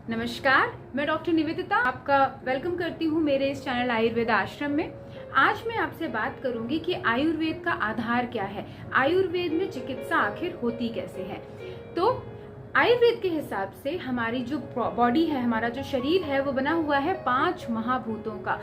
नमस्कार, मैं डॉक्टर निवेदिता आपका वेलकम करती हूँ मेरे इस चैनल आयुर्वेद आश्रम में। आज मैं आपसे बात करूंगी कि आयुर्वेद का आधार क्या है, आयुर्वेद में चिकित्सा आखिर होती कैसे है। तो आयुर्वेद के हिसाब से हमारी जो बॉडी है, हमारा जो शरीर है, वो बना हुआ है 5 महाभूतों का,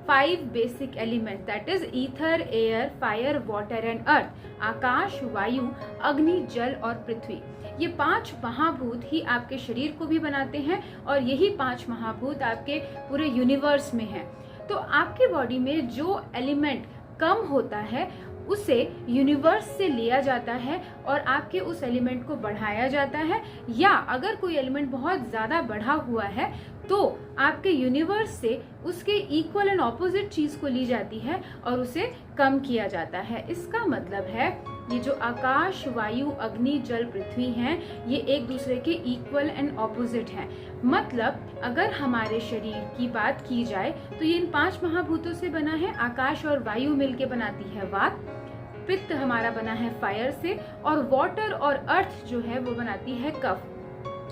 5 basic element, that is ether, air, fire, water and earth. आकाश, वायु, अग्नि, जल और पृथ्वी। ये 5 महाभूत ही आपके शरीर को भी बनाते हैं और यही 5 महाभूत आपके पूरे यूनिवर्स में हैं। तो आपके बॉडी में जो एलिमेंट कम होता है उसे यूनिवर्स से लिया जाता है और आपके उस एलिमेंट को बढ़ाया जाता है, या अगर कोई एलिमेंट बहुत ज्यादा बढ़ा हुआ है तो आपके यूनिवर्स से उसके इक्वल एंड ऑपोजिट चीज को ली जाती है और उसे कम किया जाता है। इसका मतलब है ये जो आकाश, वायु, अग्नि, जल, पृथ्वी हैं, ये एक दूसरे के इक्वल एंड ऑपोजिट हैं। मतलब अगर हमारे शरीर की बात की जाए तो ये इन 5 महाभूतों से बना है। आकाश और वायु मिलके बनाती है वात, पित्त हमारा बना है फायर से, और वाटर और अर्थ जो है वो बनाती है कफ।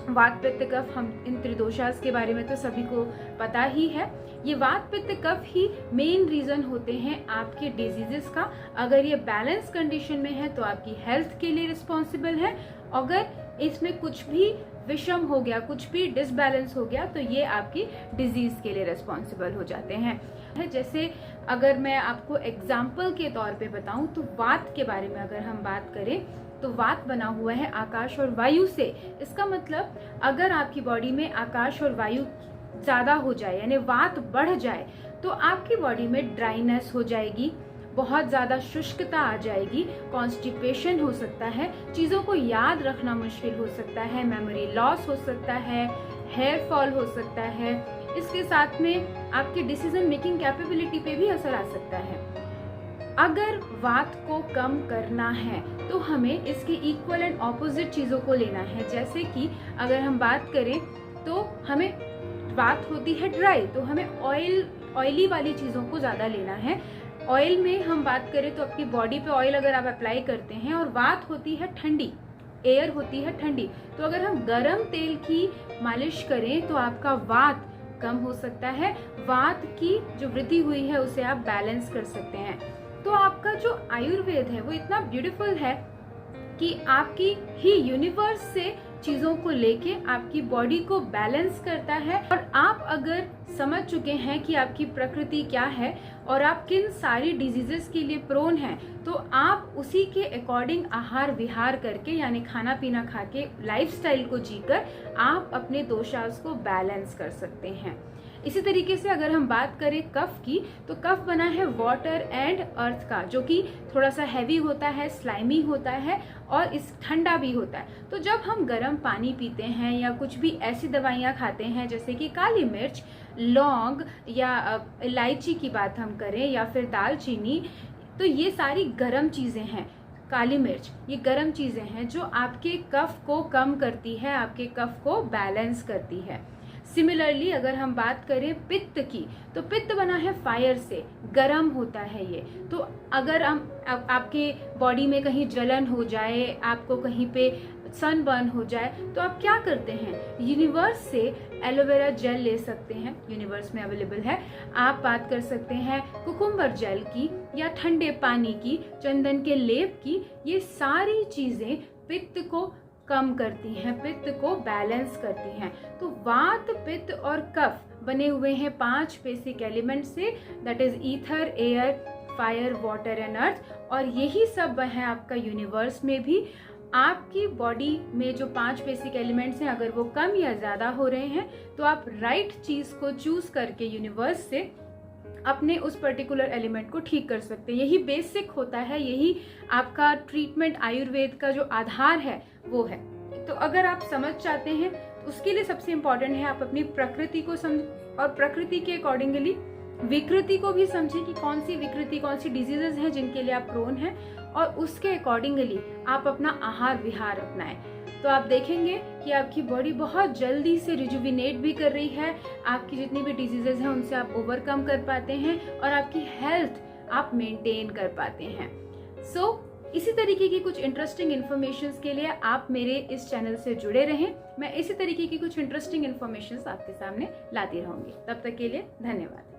वात, पित्त, कफ, हम इन त्रिदोषास के बारे में तो सभी को पता ही है। ये वात, पित्त, कफ ही मेन रीजन होते हैं आपके डिजीजेस का। अगर ये बैलेंस कंडीशन में है तो आपकी हेल्थ के लिए रिस्पॉन्सिबल है। अगर इसमें कुछ भी विषम हो गया, कुछ भी डिसबैलेंस हो गया, तो ये आपकी डिजीज के लिए रिस्पॉन्सिबल हो जाते हैं। जैसे अगर मैं आपको एग्जाम्पल के तौर पे बताऊं तो वात के बारे में अगर हम बात करें तो वात बना हुआ है आकाश और वायु से। इसका मतलब अगर आपकी बॉडी में आकाश और वायु ज्यादा हो जाए, यानी वात बढ़ जाए, तो आपकी बॉडी में ड्राइनेस हो जाएगी, बहुत ज्यादा शुष्कता आ जाएगी, कॉन्स्टिपेशन हो सकता है, चीजों को याद रखना मुश्किल हो सकता है, मेमोरी लॉस हो सकता है, हेयर फॉल हो सकता है। इसके साथ में आपके डिसीजन मेकिंग कैपेबिलिटी पे भी असर आ सकता है। अगर वात को कम करना है तो हमें इसके इक्वल एंड ऑपोजिट चीजों को लेना है। जैसे कि अगर हम बात करें तो हमें वात होती है ड्राई, तो हमें ऑयली वाली चीजों को ज्यादा लेना है। ऑयल में हम बात करें तो अपनी बॉडी पे ऑयल अगर आप अप्लाई करते हैं, और वात होती है ठंडी, एयर होती है ठंडी, तो अगर हम गर्म तेल की मालिश करें तो आपका वात कम हो सकता है। वात की जो वृद्धि हुई है उसे आप बैलेंस कर सकते हैं। तो आपका जो आयुर्वेद है वो इतना ब्यूटीफुल है कि आपकी ही यूनिवर्स से चीजों को लेके आपकी बॉडी को बैलेंस करता है। और आप अगर समझ चुके हैं कि आपकी प्रकृति क्या है और आप किन सारी डिजीजेस के लिए प्रोन हैं, तो आप उसी के अकॉर्डिंग आहार विहार करके, यानी खाना पीना खा के, लाइफस्टाइल को जीकर आप अपने दोषास को बैलेंस कर सकते हैं। इसी तरीके से अगर हम बात करें कफ की, तो कफ बना है वाटर एंड अर्थ का, जो कि थोड़ा सा हैवी होता है, स्लाइमी होता है और इस ठंडा भी होता है। तो जब हम गर्म पानी पीते हैं या कुछ भी ऐसी दवाइयाँ खाते हैं जैसे कि काली मिर्च, लौंग या इलायची की बात हम करें, या फिर दालचीनी, तो ये सारी गर्म चीजें हैं। काली मिर्च ये गर्म चीजें हैं जो आपके कफ को कम करती है, आपके कफ को बैलेंस करती है। सिमिलरली अगर हम बात करें पित्त की, तो पित्त बना है फायर से, गरम होता है ये। तो अगर आपके बॉडी में कहीं जलन हो जाए, आपको कहीं पे सनबर्न हो जाए, तो आप क्या करते हैं, यूनिवर्स से एलोवेरा जेल ले सकते हैं, यूनिवर्स में अवेलेबल है। आप बात कर सकते हैं कुकुम्बर जेल की, या ठंडे पानी की, चंदन के लेप की। ये सारी चीजें पित्त को कम करती हैं, पित्त को बैलेंस करती हैं। तो वात, पित्त और कफ बने हुए हैं 5 बेसिक एलिमेंट से, that is ether, air, fire, water and अर्थ। और यही सब है आपका यूनिवर्स में भी। आपकी बॉडी में जो 5 बेसिक एलिमेंट्स हैं, अगर वो कम या ज्यादा हो रहे हैं, तो आप राइट चीज को चूज करके यूनिवर्स से अपने उस पर्टिकुलर एलिमेंट को ठीक कर सकते हैं। यही बेसिक होता है, यही आपका ट्रीटमेंट आयुर्वेद का जो आधार है वो है। तो अगर आप समझ चाहते हैं तो उसके लिए सबसे इम्पोर्टेंट है आप अपनी प्रकृति को समझ, और प्रकृति के अकॉर्डिंगली विकृति को भी समझे कि कौन सी विकृति, कौन सी डिजीजेस हैं जिनके लिए आप प्रोन हैं, और उसके अकॉर्डिंगली आप अपना आहार विहार अपनाएं। तो आप देखेंगे कि आपकी बॉडी बहुत जल्दी से रिजुविनेट भी कर रही है, आपकी जितनी भी डिजीजेस हैं उनसे आप ओवरकम कर पाते हैं और आपकी हेल्थ आप मेंटेन कर पाते हैं। सो इसी तरीके की कुछ इंटरेस्टिंग इन्फॉर्मेशन के लिए आप मेरे इस चैनल से जुड़े रहें। मैं इसी तरीके की कुछ इंटरेस्टिंग इन्फॉर्मेशन आपके सामने लाती रहूंगी। तब तक के लिए धन्यवाद।